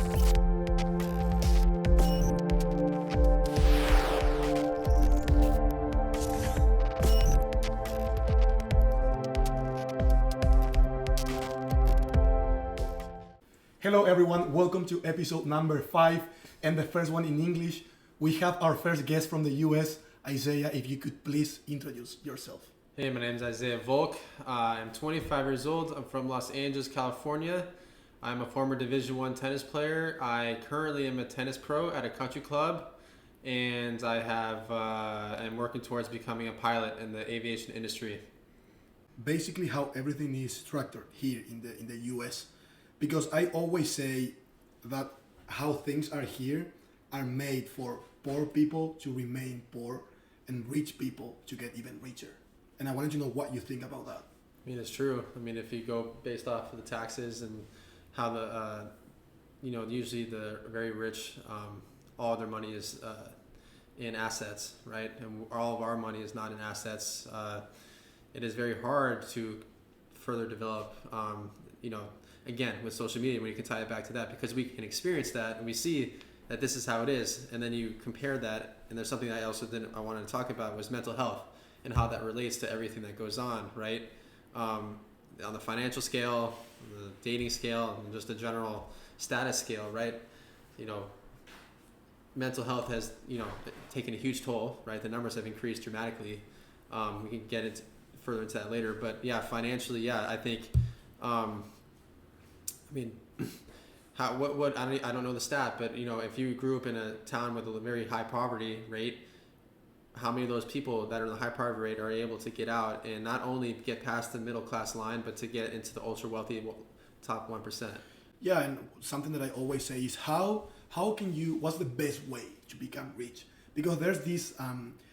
Hello everyone, welcome to episode number 5 and the first one in English. We have our first guest from the US, Isaiah. If you could please introduce yourself. Hey, my name is Isaiah Volk. I'm 25 years old. I'm from Los Angeles, California. I'm a former Division I tennis player. I currently am a tennis pro at a country club, and I'm working towards becoming a pilot in the aviation industry. Basically how everything is structured here in the US. Because I always say that how things are here are made for poor people to remain poor and rich people to get even richer. And I wanted to know what you think about that. I mean, it's true. I mean, if you go based off of the taxes and how usually the very rich, all their money is in assets, right? And all of our money is not in assets. It is very hard to further develop, again, with social media, when you can tie it back to that, because we can experience that and we see that this is how it is, and then you compare that, and there's something I wanted to talk about was mental health and how that relates to everything that goes on, right? On the financial scale, the dating scale, and just the general status scale, right? Mental health has, taken a huge toll, right? The numbers have increased dramatically. We can get further into that later, but yeah, financially, I think, I don't know the stat, but if you grew up in a town with a very high poverty rate, how many of those people that are in the high poverty rate are able to get out and not only get past the middle class line, but to get into the ultra wealthy top 1%? Yeah, and something that I always say is what's the best way to become rich? Because there's this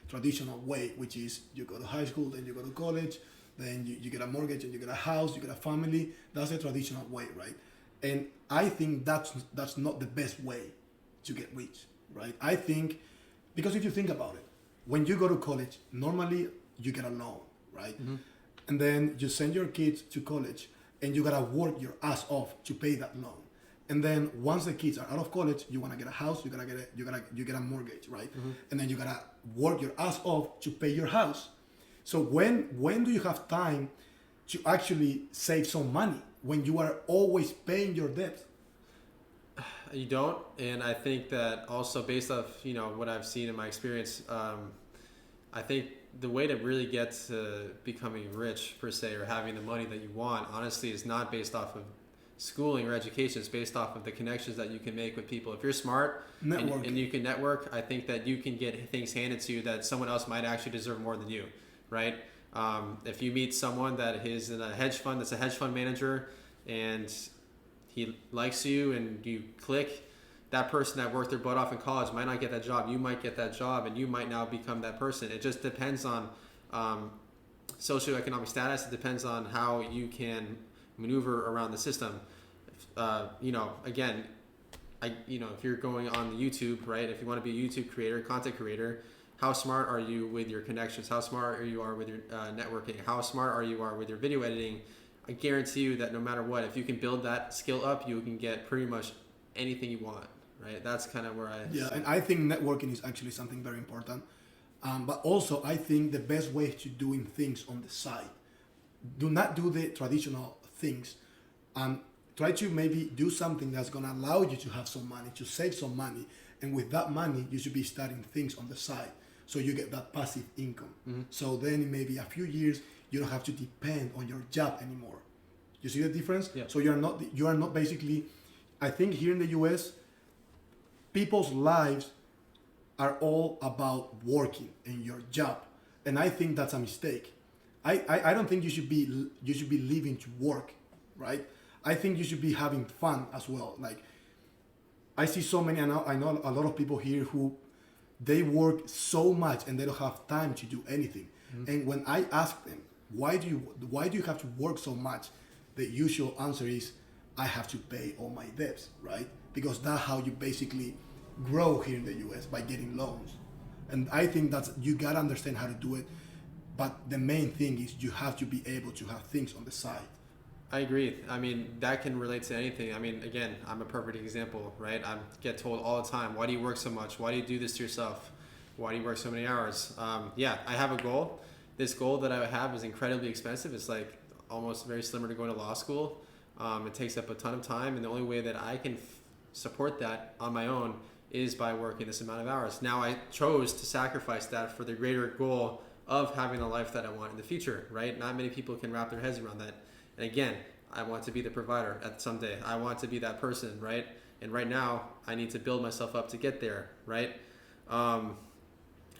traditional way, which is you go to high school, then you go to college, then you get a mortgage and you get a house, you get a family. That's the traditional way, right? And I think that's not the best way to get rich, right? I think, because if you think about it, when you go to college, normally you get a loan, right? Mm-hmm. And then you send your kids to college and you gotta work your ass off to pay that loan. And then once the kids are out of college, you wanna get a house, you get a mortgage, right? Mm-hmm. And then you gotta work your ass off to pay your house. So when do you have time to actually save some money when you are always paying your debt? You don't, and I think that also based off what I've seen in my experience, I think the way to really get to becoming rich per se, or having the money that you want, honestly, is not based off of schooling or education. It's based off of the connections that you can make with people. If you're smart and you can network, I think that you can get things handed to you that someone else might actually deserve more than you, right? If you meet someone that is in a hedge fund, that's a hedge fund manager, and he likes you and you click, that person that worked their butt off in college might not get that job. You might get that job, and you might now become that person. It just depends on socioeconomic status. It depends on how you can maneuver around the system. Again, if you're going on the YouTube, right? If you want to be a YouTube creator, content creator, how smart are you with your connections? How smart are you with your networking? How smart are you with your video editing? I guarantee you that no matter what, if you can build that skill up, you can get pretty much anything you want, right? That's kind of where and I think networking is actually something very important. But also, I think the best way to doing things on the side, do not do the traditional things. Try to maybe do something that's going to allow you to have some money, to save some money. And with that money, you should be starting things on the side, so you get that passive income. Mm-hmm. So then in maybe a few years, you don't have to depend on your job anymore. You see the difference? Yeah. So you are not basically, I think here in the US, people's lives are all about working and your job. And I think that's a mistake. I don't think you should be living to work, right? I think you should be having fun as well. Like, I see so many, I know a lot of people here who they work so much and they don't have time to do anything. Mm-hmm. And when I ask them, why do you have to work so much? The usual answer is, I have to pay all my debts, right? Because that's how you basically grow here in the US, by getting loans. And I think you gotta understand how to do it. But the main thing is you have to be able to have things on the side. I agree. I mean, that can relate to anything. I mean, again, I'm a perfect example, right? I get told all the time, why do you work so much? Why do you do this to yourself? Why do you work so many hours? Yeah, I have a goal. This goal that I have is incredibly expensive. It's like almost very similar to going to law school. It takes up a ton of time, and the only way that I can support that on my own is by working this amount of hours. Now, I chose to sacrifice that for the greater goal of having the life that I want in the future, right? Not many people can wrap their heads around that. And again, I want to be the provider at someday. I want to be that person, right? And right now, I need to build myself up to get there, right? I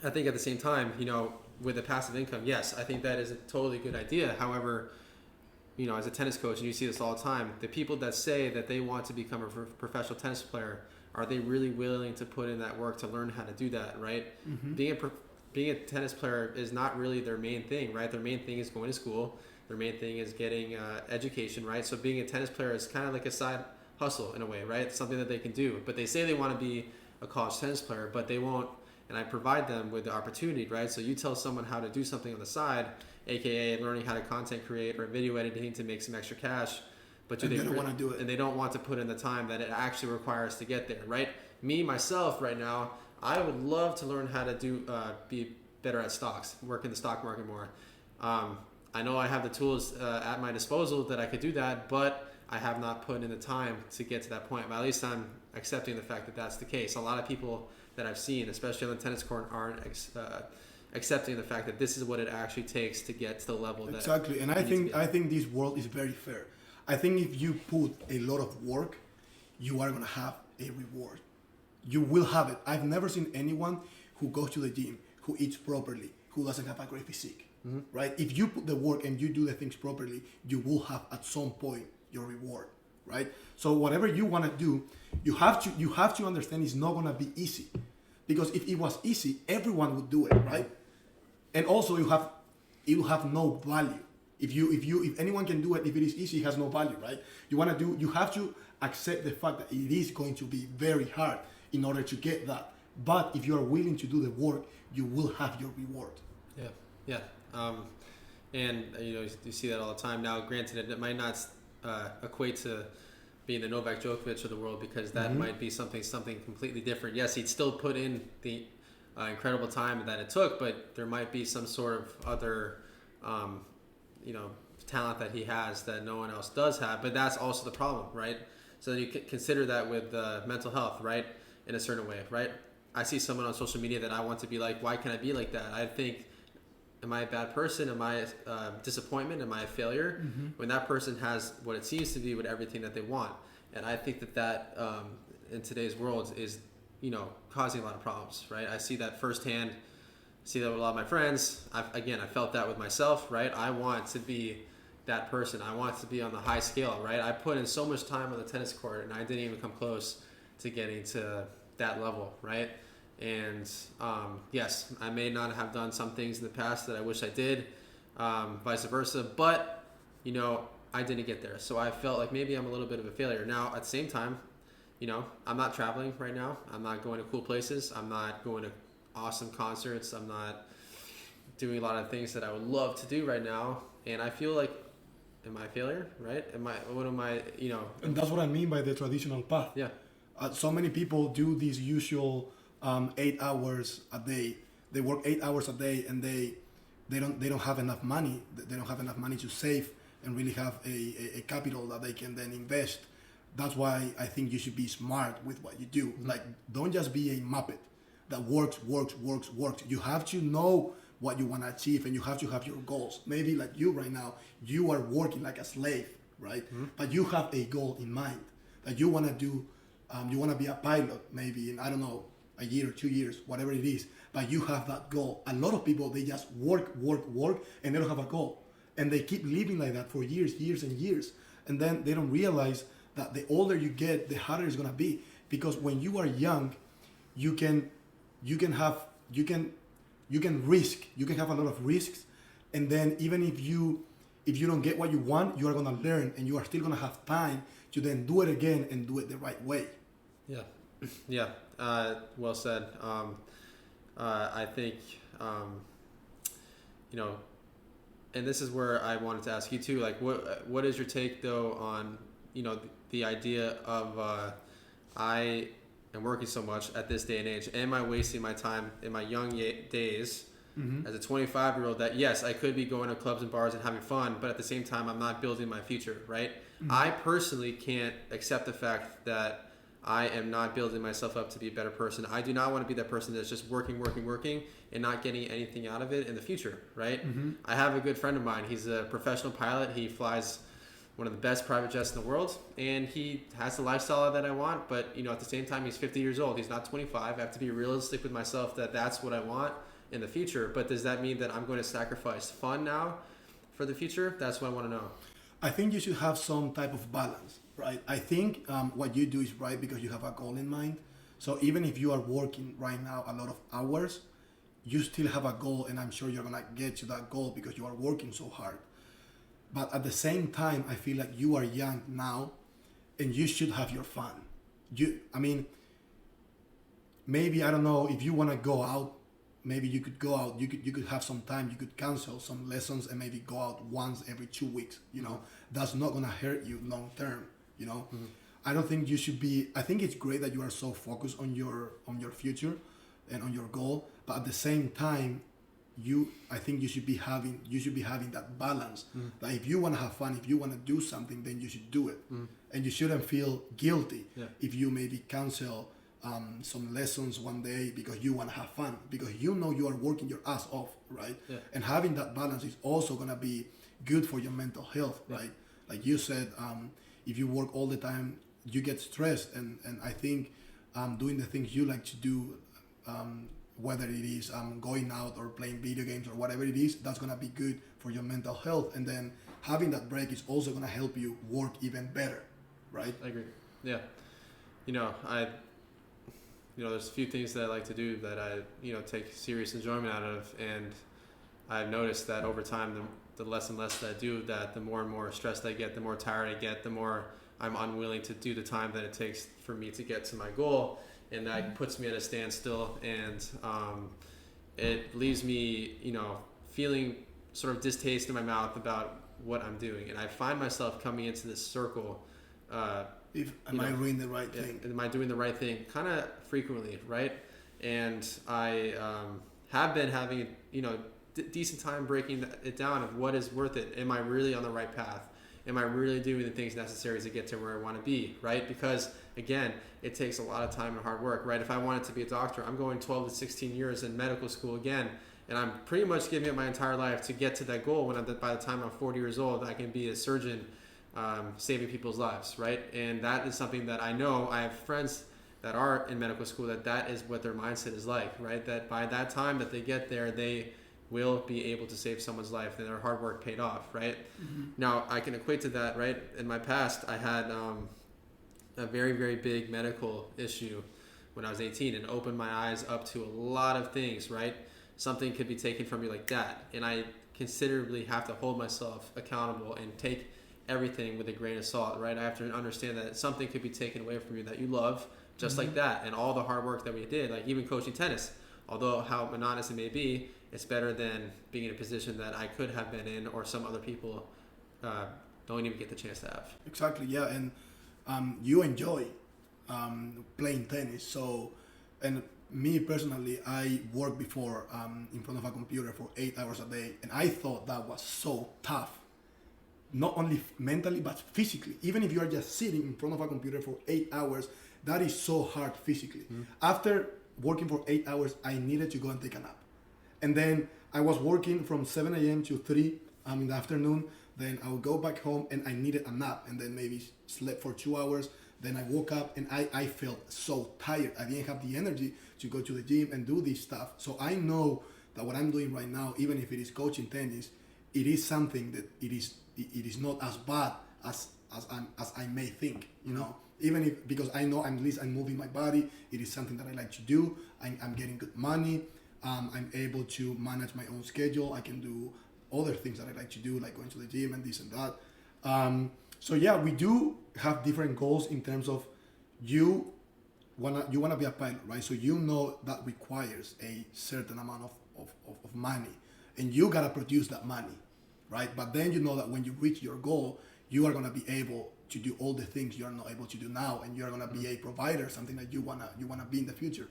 think at the same time, with a passive income, yes, I think that is a totally good idea. However, as a tennis coach, and you see this all the time, the people that say that they want to become a professional tennis player, are they really willing to put in that work to learn how to do that, right? Mm-hmm. Being a tennis player is not really their main thing, right? Their main thing is going to school. Their main thing is getting education, right? So being a tennis player is kind of like a side hustle in a way, right? It's something that they can do. But they say they want to be a college tennis player, but they won't. And I provide them with the opportunity, right? So you tell someone how to do something on the side, aka learning how to content create or video editing to make some extra cash, but they don't want to do it, and they don't want to put in the time that it actually requires to get there, right? Me myself, right now, I would love to learn how to be better at stocks, work in the stock market more. I know I have the tools at my disposal that I could do that, but I have not put in the time to get to that point. But at least I'm accepting the fact that that's the case. A lot of people that I've seen, especially on the tennis court, aren't accepting the fact that this is what it actually takes to get to the level that exactly. And I think this world is very fair. I think if you put a lot of work, you are gonna have a reward. You will have it. I've never seen anyone who goes to the gym, who eats properly, who doesn't have a great physique, mm-hmm. right? If you put the work and you do the things properly, you will have at some point your reward, right? So whatever you want to do, you have to understand it's not gonna be easy, because if it was easy, everyone would do it, right? And also it will have no value. If anyone can do it, if it is easy, it has no value, right? You have to accept the fact that it is going to be very hard in order to get that. But if you are willing to do the work, you will have your reward. Yeah. And you see that all the time. Now, granted, it might not equate to being the Novak Djokovic of the world, because that mm-hmm. might be something completely different. Yes, he'd still put in the incredible time that it took, but there might be some sort of other talent that he has that no one else does have. But that's also the problem, right? So you can consider that with mental health, right? In a certain way, right? I see someone on social media that I want to be like. Why can I be like that? I think, am I a bad person? Am I a disappointment? Am I a failure? Mm-hmm. When that person has what it seems to be with everything that they want. And I think that in today's world is, causing a lot of problems, right? I see that firsthand. See that with a lot of my friends. I felt that with myself, right? I want to be that person. I want to be on the high scale, right? I put in so much time on the tennis court, and I didn't even come close to getting to that level, right? And yes, I may not have done some things in the past that I wish I did, vice versa, but I didn't get there. So I felt like maybe I'm a little bit of a failure. Now, at the same time, I'm not traveling right now. I'm not going to cool places. I'm not going to awesome concerts. I'm not doing a lot of things that I would love to do right now. And I feel like, am I a failure, right? What am I, And that's what I mean by the traditional path. Yeah. So many people do these usual 8 hours a day. They work 8 hours a day, and they don't have enough money. They don't have enough money to save and really have a capital that they can then invest. That's why I think you should be smart with what you do. Mm-hmm. Like, don't just be a muppet that works. You have to know what you want to achieve, and you have to have your goals. Maybe like you right now, you are working like a slave, right? Mm-hmm. But you have a goal in mind that you want to do. You want to be a pilot maybe in, I don't know, a year or 2 years, whatever it is, but you have that goal. A lot of people, they just work, and they don't have a goal. And they keep living like that for years and years. And then they don't realize that the older you get, the harder it's gonna be. Because when you are young, you can risk. You can have a lot of risks. And then even if you don't get what you want, you are gonna learn, and you are still gonna have time to then do it again and do it the right way. Yeah. Well said. I think, and this is where I wanted to ask you too, like what is your take though on, you know, the idea of I am working so much at this day and age, am I wasting my time in my young days as a 25-year-old that yes, I could be going to clubs and bars and having fun, but at the same time I'm not building my future, right? I personally can't accept the fact that I am not building myself up to be a better person. I do not want to be that person that's just working and not getting anything out of it in the future, right? I have a good friend of mine. He's a professional pilot. He flies one of the best private jets in the world, and he has the lifestyle that I want, but you know, at the same time, he's 50 years old. He's not 25. I have to be realistic with myself that that's what I want in the future. But does that mean that I'm going to sacrifice fun now for the future? That's what I want to know. I think you should have some type of balance, right? I think what you do is right because you have a goal in mind. So even if you are working right now a lot of hours, you still have a goal, and I'm sure you're gonna get to that goal because you are working so hard. But at the same time, I feel like you are young now, and you should have your fun. Maybe I don't know if you want to go out. Maybe you could go out. You could have some time. You could cancel some lessons and maybe go out once every 2 weeks. You know, that's not gonna hurt you long term. You know, I don't think you should be. I think it's great that you are so focused on your future and on your goal. But at the same time, I think you should be having that balance. That if you want to have fun, if you want to do something, then you should do it, and you shouldn't feel guilty if you maybe cancel some lessons one day because you want to have fun, because you know you are working your ass off, right? And having that balance is also gonna be good for your mental health, right? Like you said, if you work all the time, you get stressed, and I think doing the things you like to do, whether it is going out or playing video games or whatever it is, that's gonna be good for your mental health. And then having that break is also gonna help you work even better, right? I agree. Yeah. There's a few things that I like to do that I, take serious enjoyment out of, and I've noticed that over time, the less and less that I do that, the more and more stressed I get, the more tired I get, the more I'm unwilling to do the time that it takes for me to get to my goal. And that puts me at a standstill, and it leaves me, feeling sort of distaste in my mouth about what I'm doing. And I find myself coming into this circle. Am I doing the right thing? Am I doing the right thing? Kind of frequently, right? And I have been having, decent time breaking it down of what is worth it. Am I really on the right path? Am I really doing the things necessary to get to where I want to be, right? Because, again, it takes a lot of time and hard work, right? If I wanted to be a doctor, I'm going 12 to 16 years in medical school again, and I'm pretty much giving it my entire life to get to that goal when by the time I'm 40 years old, I can be a surgeon saving people's lives, right? And that is something that I know. I have friends that are in medical school that is what their mindset is like, right? That by that time that they get there, they will be able to save someone's life, and their hard work paid off, right? Now, I can equate to that, right? In my past, I had a very, very big medical issue when I was 18, and opened my eyes up to a lot of things, right? Something could be taken from you like that, and I considerably have to hold myself accountable and take everything with a grain of salt, right? I have to understand that something could be taken away from you that you love, just like that, and all the hard work that we did, like even coaching tennis, although how monotonous it may be, it's better than being in a position that I could have been in, or some other people don't even get the chance to have. Exactly, yeah, and you enjoy playing tennis. So, and me personally, I worked before in front of a computer for 8 hours a day, and I thought that was so tough, not only mentally but physically. Even if you are just sitting in front of a computer for 8 hours, that is so hard physically. After working for 8 hours, I needed to go and take a nap. And then I was working from 7 a.m. to 3 in the afternoon. Then I would go back home and I needed a nap, and then maybe slept for 2 hours. Then I woke up and I felt so tired. I didn't have the energy to go to the gym and do this stuff. So I know that what I'm doing right now, even if it is coaching tennis, it is something that it is not as bad as I may think, even if, because I know at least I'm moving my body. It is something that I like to do. I'm getting good money. I'm able to manage my own schedule. I can do other things that I like to do, like going to the gym and this and that. So yeah, we do have different goals in terms of you wanna be a pilot, right? So that requires a certain amount of money, and you gotta produce that money, right? But then you know that when you reach your goal, you are gonna be able to do all the things you are not able to do now, and you're gonna be a provider, something that you wanna be in the future.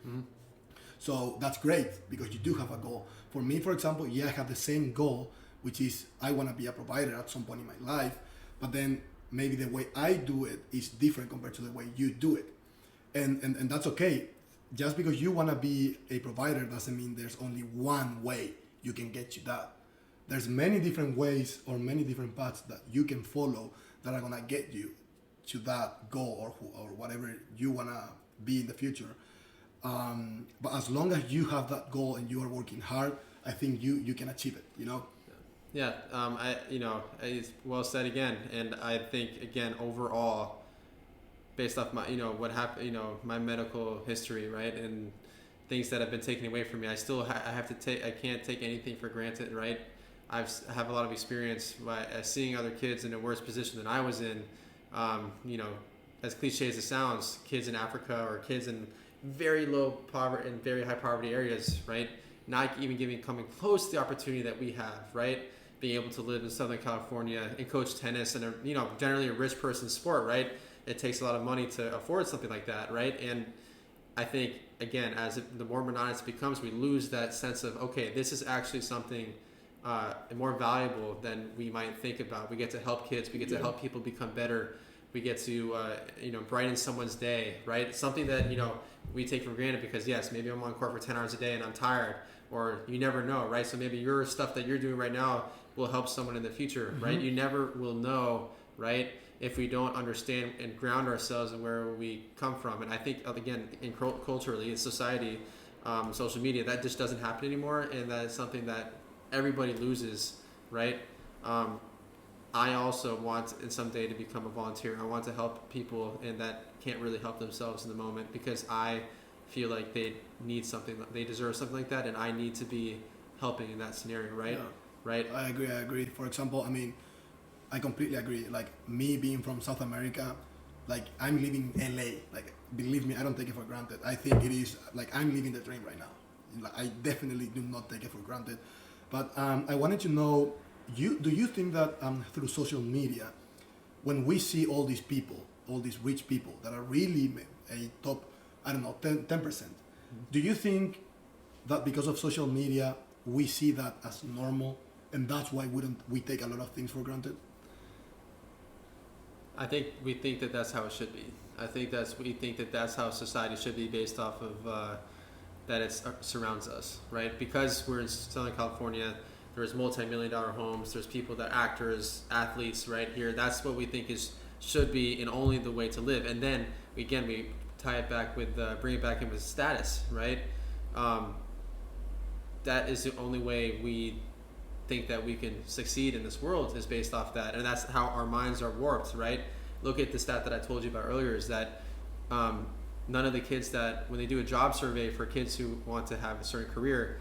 So that's great because you do have a goal. For me, for example, yeah, I have the same goal, which is I wanna be a provider at some point in my life, but then maybe the way I do it is different compared to the way you do it, and that's okay. Just because you wanna be a provider doesn't mean there's only one way you can get to that. There's many different ways or many different paths that you can follow that are gonna get you to that goal or whatever you wanna be in the future. But as long as you have that goal and you are working hard, I think you can achieve it. You know. Yeah. It's well said again, and I think again overall, based off my what happened, my medical history, right, and things that have been taken away from me, I still I have to take. I can't take anything for granted, right? I have a lot of experience by seeing other kids in a worse position than I was in. As cliche as it sounds, kids in Africa or kids in very low poverty and very high poverty areas, right? Not even coming close to the opportunity that we have, right? Being able to live in Southern California and coach tennis and generally a rich person's sport, right? It takes a lot of money to afford something like that, right? And I think again, the more monotonous it becomes, we lose that sense of okay, this is actually something more valuable than we might think about. We get to help kids. We get to help people become better. We get to brighten someone's day, right? Something that we take for granted because yes, maybe I'm on court for 10 hours a day and I'm tired, or you never know, right? So maybe your stuff that you're doing right now will help someone in the future, right? You never will know, right? If we don't understand and ground ourselves in where we come from. And I think again, culturally, in society, social media, that just doesn't happen anymore, and that is something that everybody loses, right? I also want in someday to become a volunteer. I want to help people and that can't really help themselves in the moment because I feel like they need something, they deserve something like that, and I need to be helping in that scenario, right? Yeah. Right? I agree. For example, I completely agree. Like me being from South America, like I'm living in LA. Like believe me, I don't take it for granted. I think it is like I'm living the dream right now. Like, I definitely do not take it for granted. But I wanted to know, do you think that through social media, when we see all these people, all these rich people that are really a top, I don't know, 10%, do you think that because of social media, we see that as normal, and that's why we take a lot of things for granted? I think we think that that's how it should be. We think that that's how society should be based off of that it surrounds us, right? Because we're in Southern California, there's multi-million-dollar homes, there's people that actors, athletes right here. That's what we think should be and only the way to live. And then again, we tie it back with bring it back in with status, right? That is the only way we think that we can succeed in this world is based off that, and that's how our minds are warped, right? Look at the stat that I told you about earlier, is that none of the kids that, when they do a job survey for kids who want to have a certain career,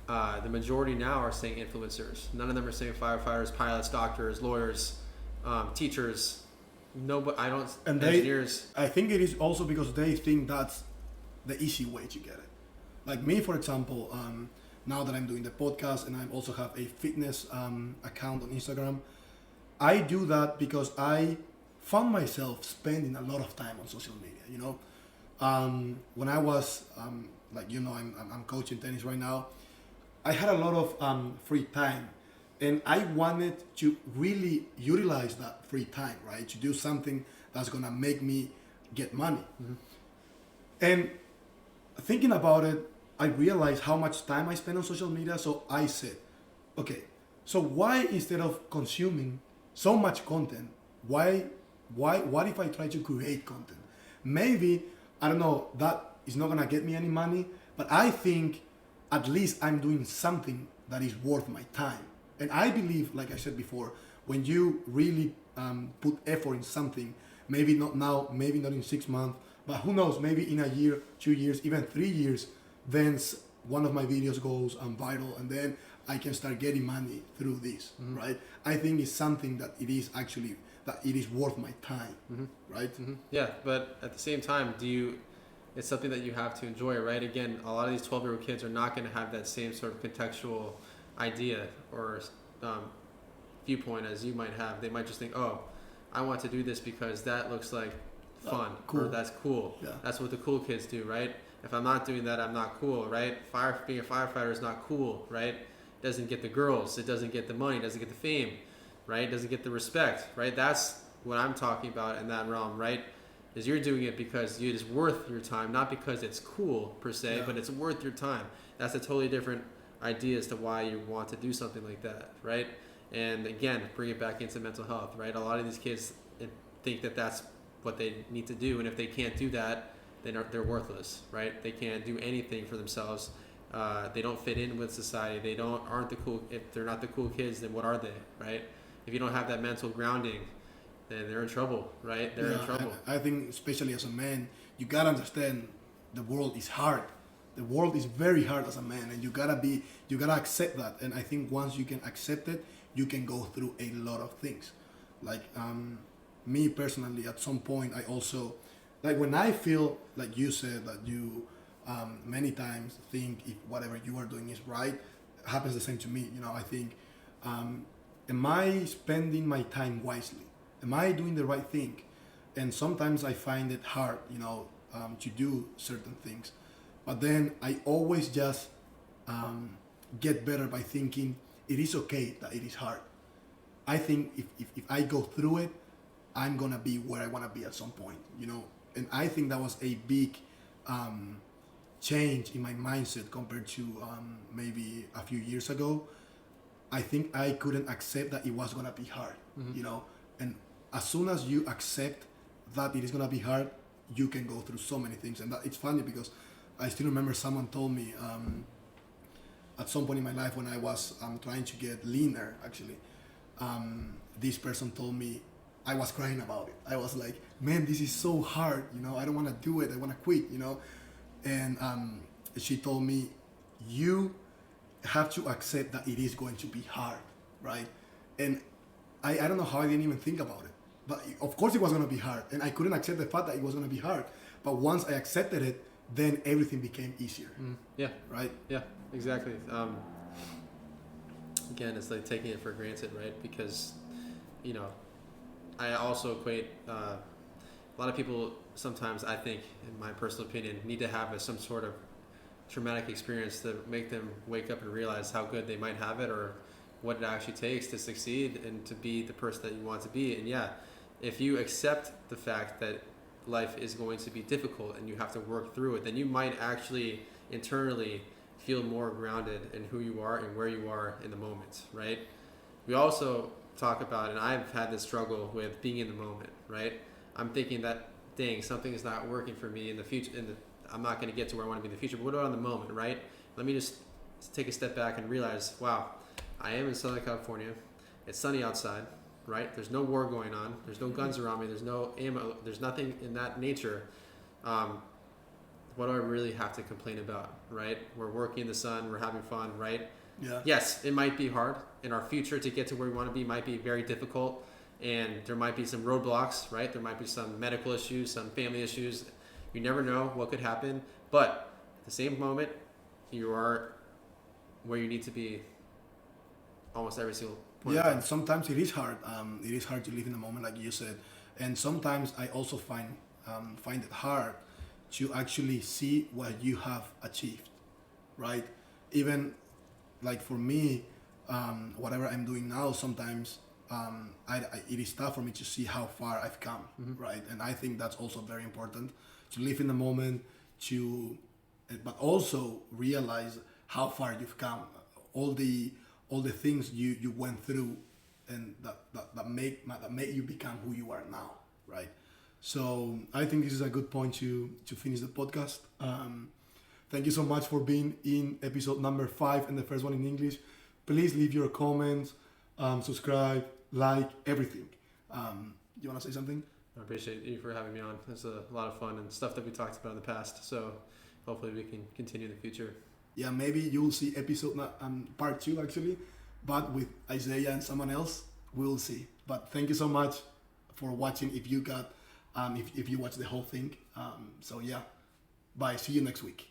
the majority now are saying influencers. None of them are saying firefighters, pilots, doctors, lawyers, teachers. Engineers. I think it is also because they think that's the easy way to get it. Like me, for example, now that I'm doing the podcast and I also have a fitness account on Instagram, I do that because I found myself spending a lot of time on social media. When I was I'm coaching tennis right now, I had a lot of free time, and I wanted to really utilize that free time, right? To do something that's gonna make me get money. And thinking about it, I realized how much time I spend on social media. So I said, okay, so why instead of consuming so much content, what if I try to create content? Maybe, I don't know, that is not gonna get me any money, but I think at least I'm doing something that is worth my time. And I believe, like I said before, when you really put effort in something, maybe not now, maybe not in 6 months, but who knows, maybe in a year, 2 years, even 3 years, then one of my videos goes viral, and then I can start getting money through this, right? I think it's something that it is worth my time, right? Yeah, but at the same time, it's something that you have to enjoy, right? Again, a lot of these 12-year-old kids are not going to have that same sort of contextual idea or viewpoint as you might have. They might just think, oh, I want to do this because that looks like fun, cool. or that's cool. Yeah. That's what the cool kids do, right? If I'm not doing that, I'm not cool, right? Being a firefighter is not cool, right? It doesn't get the girls, it doesn't get the money, it doesn't get the fame, right? It doesn't get the respect, right? That's what I'm talking about in that realm, right? Is you're doing it because it is worth your time, not because it's cool per se, but it's worth your time. That's a totally different idea as to why you want to do something like that, right? And again, bring it back into mental health, right? A lot of these kids think that that's what they need to do, and if they can't do that, then they're worthless, right? They can't do anything for themselves. They don't fit in with society. They aren't the cool. If they're not the cool kids, then what are they, right? If you don't have that mental grounding, then they're in trouble, right? They're in trouble. I think especially as a man, you gotta understand the world is hard. The world is very hard as a man, and you gotta accept that. And I think once you can accept it, you can go through a lot of things. Like me personally, at some point, I also, like when I feel like you said that you many times think if whatever you are doing is right, it happens the same to me. You know, I think, am I spending my time wisely? Am I doing the right thing? And sometimes I find it hard, you know, to do certain things. But then I always just get better by thinking it is okay that it is hard. I think if I go through it, I'm gonna be where I wanna be at some point, you know. And I think that was a big change in my mindset compared to maybe a few years ago. I think I couldn't accept that it was gonna be hard, you know. And as soon as you accept that it is gonna be hard, you can go through so many things. And it's funny because I still remember someone told me at some point in my life when I was trying to get leaner, actually, this person told me, I was crying about it. I was like, man, this is so hard, you know, I don't want to do it, I want to quit, you know. And she told me, you have to accept that it is going to be hard, right? And I don't know how I didn't even think about it. But of course it was going to be hard. And I couldn't accept the fact that it was going to be hard. But once I accepted it, then everything became easier. Yeah. Right? Yeah, exactly. Again, it's like taking it for granted, right? Because, you know, I also equate a lot of people sometimes, I think, in my personal opinion, need to have some sort of traumatic experience to make them wake up and realize how good they might have it or what it actually takes to succeed and to be the person that you want to be. And yeah, if you accept the fact that life is going to be difficult and you have to work through it, then you might actually internally feel more grounded in who you are and where you are in the moment, right? We also talk about, and I've had this struggle with being in the moment, right? I'm thinking that, dang, something is not working for me in the future, I'm not going to get to where I want to be in the future, but what about in the moment, right? Let me just take a step back and realize, wow, I am in Southern California. It's sunny outside, right? There's no war going on. There's no guns around me. There's no ammo. There's nothing in that nature. What do I really have to complain about, right? We're working in the sun. We're having fun, right? Yeah. Yes, it might be hard. In our future, to get to where we want to be might be very difficult. And there might be some roadblocks, right? There might be some medical issues, some family issues. You never know what could happen. But at the same moment, you are where you need to be almost every single point. Yeah, and sometimes it is hard. It is hard to live in the moment, like you said. And sometimes I also find it hard to actually see what you have achieved, right? Even like for me, whatever I'm doing now, sometimes it is tough for me to see how far I've come, right? And I think that's also very important, to live in the moment, but also realize how far you've come, all the things you went through, and that make you become who you are now, right? So I think this is a good point to finish the podcast. Thank you so much for being in episode number 5 and the first one in English. Please leave your comments, subscribe, like, everything. You want to say something? I appreciate you for having me on. It's a lot of fun and stuff that we talked about in the past. So hopefully we can continue in the future. Yeah, maybe you will see episode part 2 actually, but with Isaiah and someone else. We'll see. But thank you so much for watching. If you got, if you watched the whole thing. So yeah, bye. See you next week.